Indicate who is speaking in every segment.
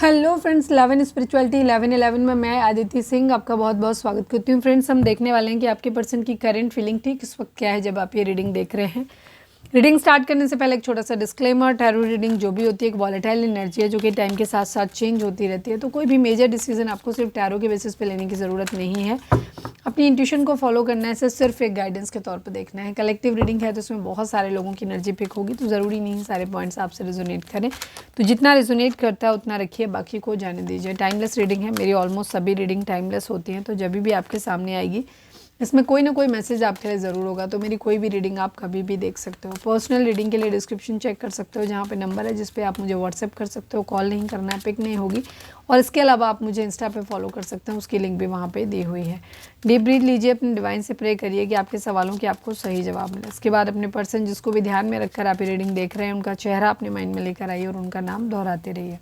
Speaker 1: Hello friends, 11 spirituality 11 में मैं आदित्य सिंह आपका बहुत बहुत स्वागत करती हूँ। फ्रेंड्स, हम देखने वाले हैं कि आपके पर्सन की करंट फीलिंग ठीक इस वक्त क्या है जब आप ये रीडिंग देख रहे हैं। रीडिंग स्टार्ट करने से पहले एक छोटा सा डिस्क्लेमर, टैरो रीडिंग जो भी होती है एक वॉलेटाइल एनर्जी है जो कि टाइम के साथ साथ चेंज होती रहती है, तो कोई भी मेजर डिसीजन आपको सिर्फ टैरो के बेसिस पे लेने की ज़रूरत नहीं है। अपनी इंट्यूशन को फॉलो करना है, सिर्फ एक गाइडेंस के तौर पर देखना है। कलेक्टिव रीडिंग है तो उसमें बहुत सारे लोगों की एनर्जी पिक होगी, तो ज़रूरी नहीं सारे पॉइंट्स आपसे रेजोनेट करें। तो जितना रेजोनेट करता है उतना रखिए, बाकी को जाने दीजिए। टाइमलेस रीडिंग है, मेरी ऑलमोस्ट सभी रीडिंग टाइमलेस होती हैं, तो जब भी आपके सामने आएगी इसमें कोई ना कोई मैसेज आपके लिए ज़रूर होगा। तो मेरी कोई भी रीडिंग आप कभी भी देख सकते हो। पर्सनल रीडिंग के लिए डिस्क्रिप्शन चेक कर सकते हो, जहाँ पे नंबर है जिस पे आप मुझे व्हाट्सएप कर सकते हो। कॉल नहीं करना है, पिक नहीं होगी। और इसके अलावा आप मुझे इंस्टा पे फॉलो कर सकते हैं, उसकी लिंक भी वहाँ पे दी हुई है। डीप ब्रीथ लीजिए, अपने डिवाइन से प्रे करिए कि आपके सवालों के आपको सही जवाब मिले। इसके बाद अपने पर्सन जिसको भी ध्यान में रखकर आप ये रीडिंग देख रहे हैं उनका चेहरा अपने माइंड में लेकर आइए और उनका नाम दोहराते रहिए।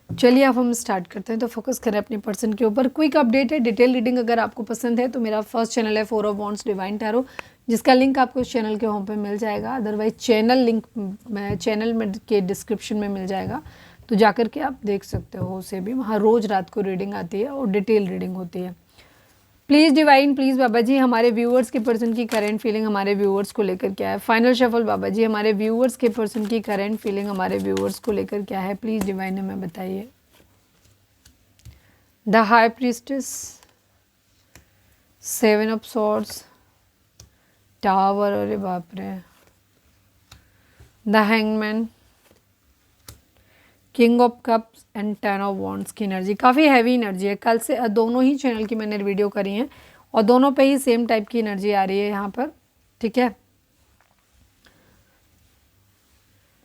Speaker 1: चलिए अब हम स्टार्ट करते हैं। तो फोकस करें अपने पर्सन के ऊपर। क्विक अपडेट है, डिटेल रीडिंग अगर आपको पसंद है तो मेरा फर्स्ट चैनल है 4 ऑफ वॉन्ड्स डिवाइन टैरो, जिसका लिंक आपको इस चैनल के होम पे मिल जाएगा। अदरवाइज चैनल लिंक चैनल में के डिस्क्रिप्शन में मिल जाएगा, तो जाकर के आप देख सकते हो उसे भी। वहाँ रोज़ रात को रीडिंग आती है और डिटेल रीडिंग होती है। Please divine, please Baba ji, हमारे व्यूअर्स के पर्सन की करंट फीलिंग हमारे व्यूअर्स को लेकर क्या है। फाइनल शफल बाबा जी, हमारे व्यूअर्स के पर्सन की करंट फीलिंग हमारे व्यूअर्स को लेकर क्या है, प्लीज़ डिवाइन हमें बताइए। The high priestess, 7 of swords, tower, अरे बाप रे, the hangman, king of cups and 10 of wands की एनर्जी काफ़ी हैवी एनर्जी है। कल से दोनों ही चैनल की मैंने वीडियो करी हैं और दोनों पे ही सेम टाइप की एनर्जी आ रही है यहाँ पर, ठीक है,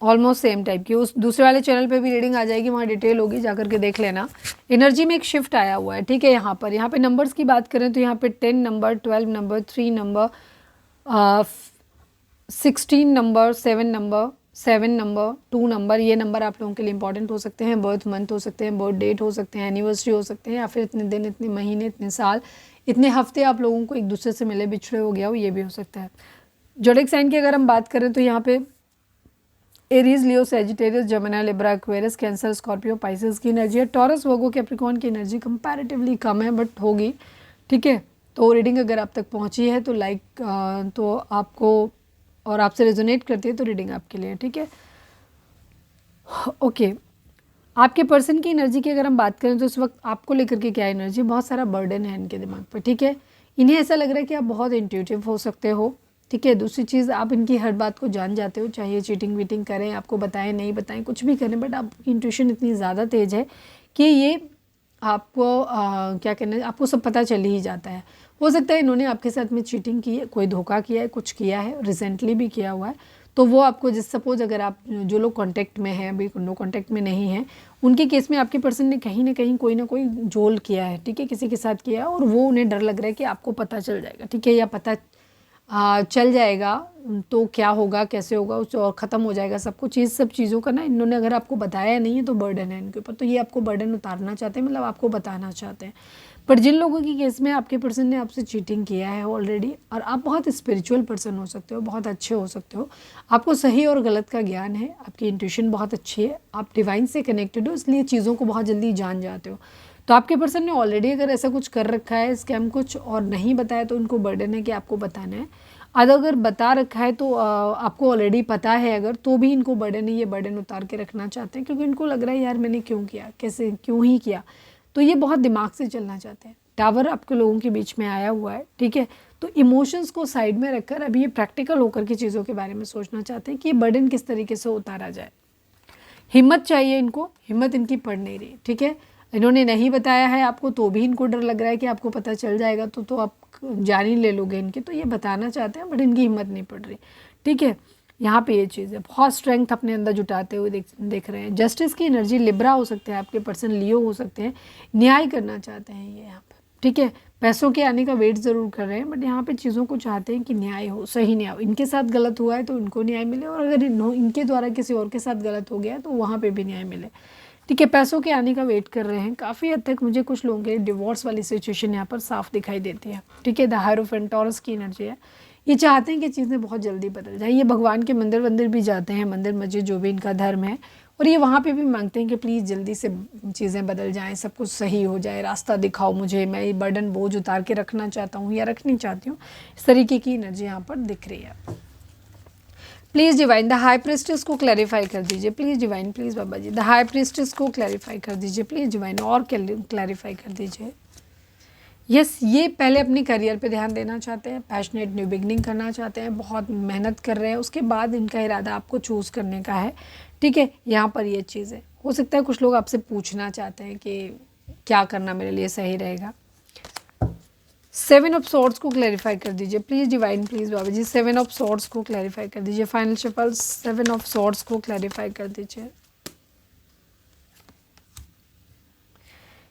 Speaker 1: ऑलमोस्ट सेम टाइप की। उस दूसरे वाले चैनल पे भी रीडिंग आ जाएगी, वहाँ डिटेल होगी, जा करके देख लेना। एनर्जी में एक शिफ्ट आया हुआ है, ठीक है। यहाँ पे नंबर्स की बात करें तो यहाँ पे 10 number, 12 number, 3 number, 16 number, 7 number, 2 number, ये नंबर आप लोगों के लिए इंपॉर्टेंट हो सकते हैं। बर्थ मंथ हो सकते हैं, बर्थ डेट हो सकते हैं, एनिवर्सरी हो सकते हैं, या फिर इतने दिन, इतने महीने, इतने साल, इतने हफ्ते आप लोगों को एक दूसरे से मिले बिछड़े हो गया हो, ये भी हो सकता है। ज़ोडिएक साइन की अगर हम बात करें तो यहाँ पे एरीज, लियो, सैजिटेरियस, जमिनी, Libra, Aquarius, cancer, Scorpio, Pisces की एनर्जी है। टॉरस, वर्गो, कैप्रिकॉर्न की एनर्जी कंपैरेटिवली कम है बट होगी, ठीक है। तो रीडिंग अगर आप तक पहुंची है तो तो आपको और आपसे रेजोनेट करती है तो रीडिंग आपके लिए, ठीक है। ओके, आपके पर्सन की एनर्जी की अगर हम बात करें तो इस वक्त आपको लेकर के क्या एनर्जी, बहुत सारा बर्डन है इनके दिमाग पर, ठीक है। इन्हें ऐसा लग रहा है कि आप बहुत इंट्यूटिव हो सकते हो, ठीक है। दूसरी चीज़, आप इनकी हर बात को जान जाते हो, चाहे चीटिंग वीटिंग करें, आपको बताएं नहीं बताएं, कुछ भी करें, बट आपकी इंट्यूशन इतनी ज़्यादा तेज है कि ये आपको क्या कहना है, आपको सब पता चल ही जाता है। हो सकता है इन्होंने आपके साथ में चीटिंग की है, कोई धोखा किया है, कुछ किया है, रिसेंटली भी किया हुआ है, तो वो आपको सपोज अगर आप जो लोग कांटेक्ट में हैं, अभी नो कांटेक्ट में नहीं हैं, उनके केस में आपके पर्सन ने कहीं ना कहीं कोई ना कोई जोल किया है, ठीक है, किसी के साथ किया है, और वो उन्हें डर लग रहा है कि आपको पता चल जाएगा, ठीक है, या पता चल जाएगा तो क्या होगा, कैसे होगा, उस और ख़त्म हो जाएगा सब कुछ। इस सब चीज़ों का ना इन्होंने अगर आपको बताया नहीं है तो बर्डन है इनके ऊपर, तो ये आपको बर्डन उतारना चाहते हैं, मतलब आपको बताना चाहते हैं। पर जिन लोगों की केस में आपके पर्सन ने आपसे चीटिंग किया है ऑलरेडी, और आप बहुत स्पिरिचुअल पर्सन हो सकते हो, बहुत अच्छे हो सकते हो, आपको सही और गलत का ज्ञान है, आपकी इंट्यूशन बहुत अच्छी है, आप डिवाइन से कनेक्टेड हो, इसलिए चीज़ों को बहुत जल्दी जान जाते हो। तो आपके पर्सन ने ऑलरेडी अगर ऐसा कुछ कर रखा है, स्कैम कुछ, और नहीं बताया तो उनको बर्डन है कि आपको बताना है। अगर बता रखा है तो आपको ऑलरेडी पता है अगर, तो भी इनको बर्डन है, ये बर्डन उतार के रखना चाहते हैं, क्योंकि इनको लग रहा है यार मैंने क्यों किया, कैसे, क्यों ही किया, तो ये बहुत दिमाग से चलना चाहते हैं। टावर आपके लोगों के बीच में आया हुआ है, ठीक है। तो इमोशंस को साइड में रखकर अभी ये प्रैक्टिकल होकर के चीज़ों के बारे में सोचना चाहते हैं कि ये बर्डन किस तरीके से उतारा जाए। हिम्मत चाहिए इनको, हिम्मत इनकी पड़ नहीं रही, ठीक है। इन्होंने नहीं बताया है आपको तो भी इनको डर लग रहा है कि आपको पता चल जाएगा तो आप जान ही ले लोगे इनकी, तो ये बताना चाहते हैं बट इनकी हिम्मत नहीं पड़ रही, ठीक है। यहाँ पे ये चीज़ है, बहुत स्ट्रेंथ अपने अंदर जुटाते हुए देख रहे हैं। जस्टिस की एनर्जी, लिब्रा हो सकते हैं आपके पर्सन, लियो हो सकते हैं, न्याय करना चाहते हैं ये यहाँ पर, ठीक है। पैसों के आने का वेट ज़रूर कर रहे हैं बट यहाँ पे चीज़ों को चाहते हैं कि न्याय हो, सही न्याय हो। इनके साथ गलत हुआ है तो इनको न्याय मिले, और अगर इनके द्वारा किसी और के साथ गलत हो गया है तो वहाँ पे भी न्याय मिले, ठीक है। पैसों के आने का वेट कर रहे हैं काफ़ी हद तक। मुझे कुछ लोगों के डिवोर्स वाली सिचुएशन यहाँ पर साफ दिखाई देती है, ठीक है। द हायरोफेंट, टॉरस की एनर्जी है, ये चाहते हैं कि चीज़ें बहुत जल्दी बदल जाए। ये भगवान के मंदिर भी जाते हैं, मंदिर मस्जिद जो भी इनका धर्म है और ये वहाँ पे भी मांगते हैं कि प्लीज़ जल्दी से चीज़ें बदल जाएं, सब कुछ सही हो जाए, रास्ता दिखाओ मुझे, मैं ये बर्डन बोझ उतार के रखना चाहता हूँ या रखनी चाहती हूँ। इस तरीके की एनर्जी यहाँ पर दिख रही है। Please divine the high priestess को क्लैरिफाई कर दीजिए, please divine, please Baba ji the high priestess को क्लैरिफाई कर दीजिए, प्लीज़ डिवाइन और क्लैरिफाई कर दीजिए। यस, ये पहले अपने करियर पे ध्यान देना चाहते हैं, पैशनेट न्यू बिगनिंग करना चाहते हैं, बहुत मेहनत कर रहे हैं, उसके बाद इनका इरादा आपको चूज़ करने का है। ठीक है, यहाँ पर ये चीज़ है। हो सकता है कुछ लोग आपसे पूछना चाहते हैं कि क्या करना मेरे लिए सही रहेगा। 7 ऑफ सॉर्ड्स को क्लैरिफाई कर दीजिए, please divine, please Baba ji 7 of swords को क्लैरिफाई कर दीजिए। फाइनल शफल 7 ऑफ सॉर्ड्स को क्लैरिफाई कर दीजिए।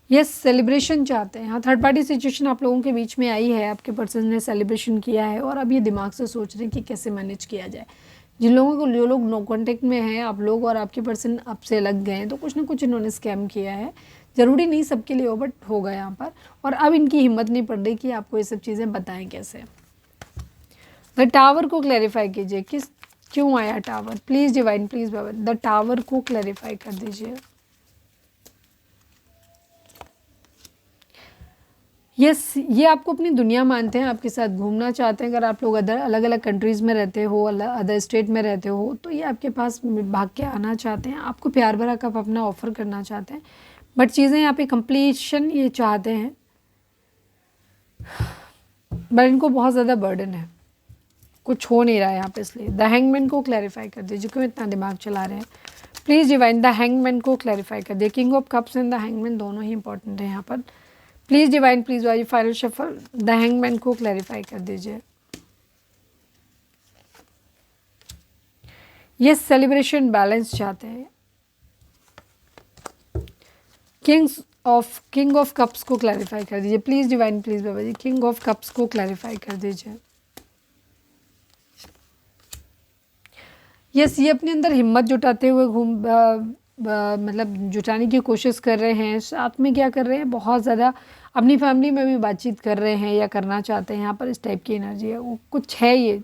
Speaker 1: यस, सेलिब्रेशन चाहते हैं। हाँ, थर्ड पार्टी सिचुएशन आप लोगों के बीच में आई है, आपके पर्सन ने सेलिब्रेशन किया है और अब ये दिमाग से सोच रहे हैं कि कैसे मैनेज किया जाए। जिन लोगों को, जो लोग नो कॉन्टेक्ट में हैं, आप लोग और आपके पर्सन आपसे अलग गए हैं, तो कुछ ना कुछ इन्होंने स्कैम किया है। ज़रूरी नहीं सबके लिए हो, बट होगा यहाँ पर। और अब इनकी हिम्मत नहीं पड़ रही कि आपको ये सब चीज़ें बताएं कैसे। द टावर को क्लैरिफाई कीजिए, क्यों आया tower, please divine, please Baba the tower को क्लैरिफाई कर दीजिए। यस, ये आपको अपनी दुनिया मानते हैं, आपके साथ घूमना चाहते हैं। अगर आप लोग अलग अलग कंट्रीज़ में रहते हो, अदर स्टेट में रहते हो, तो ये आपके पास भाग के आना चाहते हैं, आपको प्यार भरा कप अपना ऑफ़र करना चाहते हैं। बट चीज़ें यहाँ पे कंप्लीशन ये चाहते हैं, बट इनको बहुत ज़्यादा बर्डन है, कुछ हो नहीं रहा है यहाँ पे, इसलिए द हैंगमैन को क्लैरिफाई कर दीजिए। क्यों इतना दिमाग चला रहे हैं, प्लीज़ डिवाइन द हैंगमैन को क्लैरिफाई कर दिए। King of cups and the hangman दोनों ही इंपॉर्टेंट है यहाँ पर। Please divine, please why final shuffle the hangman को क्लैरिफाई कर दीजिए। ये सेलिब्रेशन बैलेंस चाहते हैं। किंग ऑफ कप्स को क्लैरिफाई कर दीजिए, please divine, please Baba ji king of cups को क्लैरिफाई कर दीजिए। यस, ये अपने अंदर हिम्मत जुटाते हुए मतलब जुटाने की कोशिश कर रहे हैं। साथ में क्या कर रहे हैं, बहुत ज़्यादा अपनी फैमिली में भी बातचीत कर रहे हैं या करना चाहते हैं। यहाँ पर इस टाइप की एनर्जी है, वो कुछ है, ये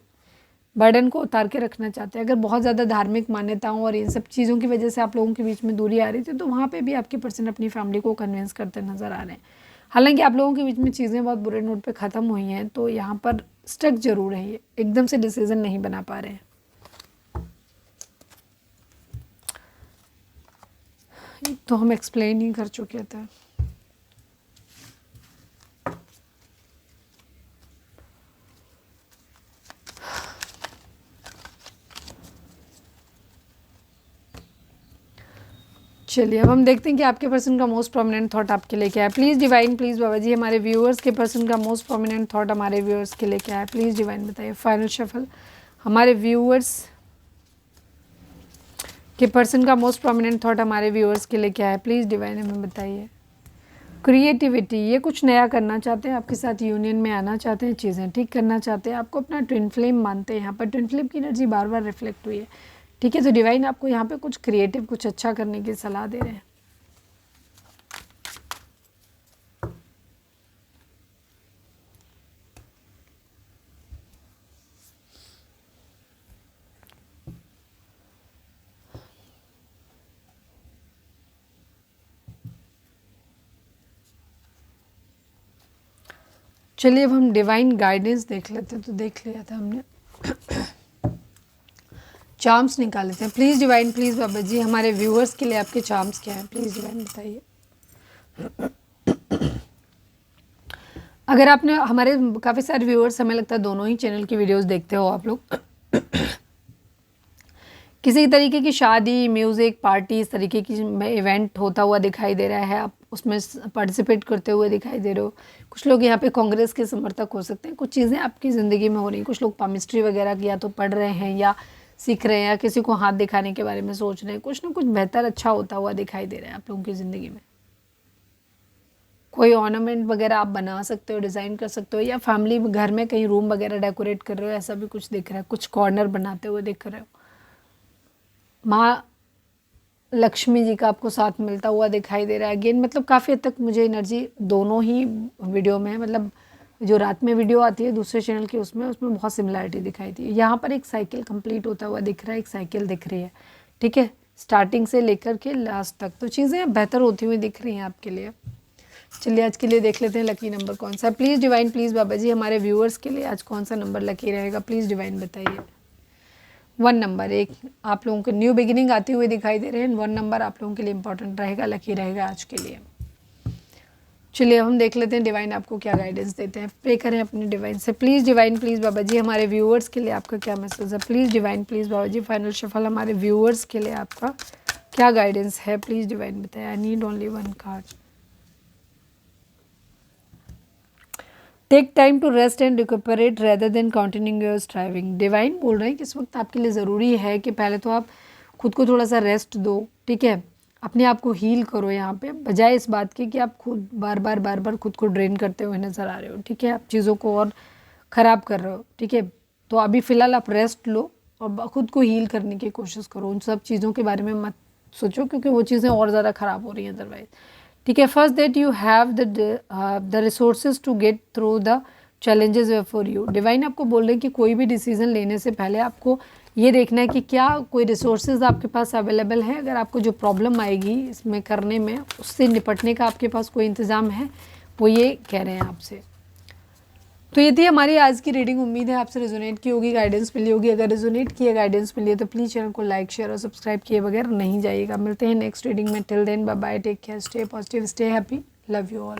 Speaker 1: बर्डन को उतार के रखना चाहते हैं। अगर बहुत ज़्यादा धार्मिक मान्यताओं और इन सब चीज़ों की वजह से आप लोगों के बीच में दूरी आ रही थी, तो वहाँ पे भी आपके पर्सन अपनी फैमिली को कन्विंस करते नज़र आ रहे हैं। हालांकि आप लोगों के बीच में चीज़ें बहुत बुरे नोट पे ख़त्म हुई हैं, तो यहाँ पर स्टक जरूर है, ये एकदम से डिसीज़न नहीं बना पा रहे हैं। तो हम एक्सप्लेन ही कर चुके थे। चलिए, अब हम देखते हैं कि आपके पर्सन का मोस्ट प्रोमिनेंट थॉट आपके लिए क्या है। Please divine, please Baba ji हमारे व्यूअर्स के पर्सन का मोस्ट प्रोमिनेंट थॉट हमारे व्यूअर्स के लिए क्या है, प्लीज़ डिवाइन बताइए। फाइनल शफल हमारे व्यूअर्स के पर्सन का मोस्ट प्रोमिनेंट थॉट हमारे व्यूअर्स के लिए क्या है, प्लीज़ डिवाइन हमें बताइए। क्रिएटिविटी, ये कुछ नया करना चाहते हैं, आपके साथ यूनियन में आना चाहते हैं, चीज़ें ठीक करना चाहते हैं, आपको अपना ट्विन फ्लेम मानते हैं। यहाँ पर ट्विन फ्लेम की एनर्जी बार बार रिफ्लेक्ट हुई है। ठीक है, तो डिवाइन आपको यहाँ पे कुछ क्रिएटिव, कुछ अच्छा करने की सलाह दे रहे हैं। चलिए, अब हम डिवाइन गाइडेंस देख लेते हैं। तो देख लिया था हमने, चार्म्स निकाल लेते हैं। Please divine, please Baba ji हमारे व्यूअर्स के लिए आपके चार्म्स क्या हैं, प्लीज़ डिवाइन बताइए। अगर आपने, हमारे काफ़ी सारे व्यूअर्स हमें लगता है दोनों ही चैनल की वीडियोस देखते हो आप लोग। किसी तरीके की शादी, म्यूज़िक, पार्टी, इस तरीके की इवेंट होता हुआ दिखाई दे रहा है, आप उसमें पार्टिसिपेट करते हुए दिखाई दे रहे हो। कुछ लोग यहाँ पे कांग्रेस के समर्थक हो सकते हैं। कुछ चीज़ें आपकी ज़िंदगी में हो रही हैं। कुछ लोग पामिस्ट्री वगैरह की या तो पढ़ रहे हैं या सीख रहे हैं, या किसी को हाथ दिखाने के बारे में सोच रहे हैं। कुछ ना कुछ बेहतर अच्छा होता हुआ दिखाई दे रहा है आप लोगों की ज़िंदगी में। कोई ऑर्नामेंट वगैरह आप बना सकते हो, डिज़ाइन कर सकते हो, या फैमिली घर में कहीं रूम वगैरह डेकोरेट कर रहे हो, ऐसा भी कुछ दिख रहा है। कुछ कॉर्नर बनाते हुए दिख रहे हो। माँ लक्ष्मी जी का आपको साथ मिलता हुआ दिखाई दे रहा है। अगेन मतलब काफ़ी हद तक मुझे एनर्जी दोनों ही वीडियो में, मतलब जो रात में वीडियो आती है दूसरे चैनल की, उसमें बहुत सिमिलरिटी दिखाई दी। यहाँ पर एक साइकिल कंप्लीट होता हुआ दिख रहा है, एक साइकिल दिख रही है। ठीक है, स्टार्टिंग से लेकर के लास्ट तक। तो चीज़ें बेहतर होती हुई दिख रही हैं आपके लिए। चलिए आज के लिए देख लेते हैं लकी नंबर कौन सा है। Please divine, please Baba ji हमारे व्यूअर्स के लिए आज कौन सा नंबर लकी रहेगा, प्लीज़ डिवाइन बताइए। 1 नंबर, एक आप लोगों को न्यू बिगिनिंग आती हुई दिखाई दे रहे हैं। 1 नंबर आप लोगों के लिए इंपॉर्टेंट रहेगा, लकी रहेगा आज के लिए। चलिए हम देख लेते हैं डिवाइन आपको क्या गाइडेंस देते हैं। प्रे करें अपने डिवाइन से। Please divine, please Baba ji हमारे व्यूअर्स के लिए आपका क्या मैसेज है। Please divine, please Baba ji final shuffle हमारे व्यूअर्स के लिए आपका क्या गाइडेंस है, प्लीज़ डिवाइन बताएं। I need only 1 card. Take time to rest and recuperate rather than continuing your striving. Divine बोल रहे हैं कि इस वक्त आपके लिए ज़रूरी है कि पहले तो आप खुद को थोड़ा सा रेस्ट दो, ठीक है, अपने आप को हील करो यहाँ पे, बजाय इस बात के कि आप खुद बार बार खुद को ड्रेन करते हुए नज़र आ रहे हो, ठीक है, आप चीज़ों को और ख़राब कर रहे हो, ठीक है। तो अभी फ़िलहाल आप रेस्ट लो और खुद को हील करने की कोशिश करो। उन सब चीज़ों के बारे में मत सोचो क्योंकि वो चीज़ें और ज़्यादा ख़राब हो रही हैं अदरवाइज, ठीक है। First that you have the resources to get through the challenges for you. Divine आपको बोल रहे हैं कि कोई भी डिसीजन लेने से पहले आपको ये देखना है कि क्या कोई रिसोर्सेज आपके पास अवेलेबल है। अगर आपको जो प्रॉब्लम आएगी इसमें करने में, उससे निपटने का आपके पास कोई इंतज़ाम है, वो ये कह रहे हैं आपसे। तो ये थी हमारी आज की रीडिंग। उम्मीद है आपसे रेजोनेट की होगी, गाइडेंस मिली होगी। अगर रेजोनेट किए, गाइडेंस मिली है तो प्लीज़ चैनल को लाइक, शेयर और सब्सक्राइब किए बगैर नहीं जाइएगा। मिलते हैं नेक्स्ट रीडिंग में। Till then bye bye, take care, stay positive, stay happy, love you all.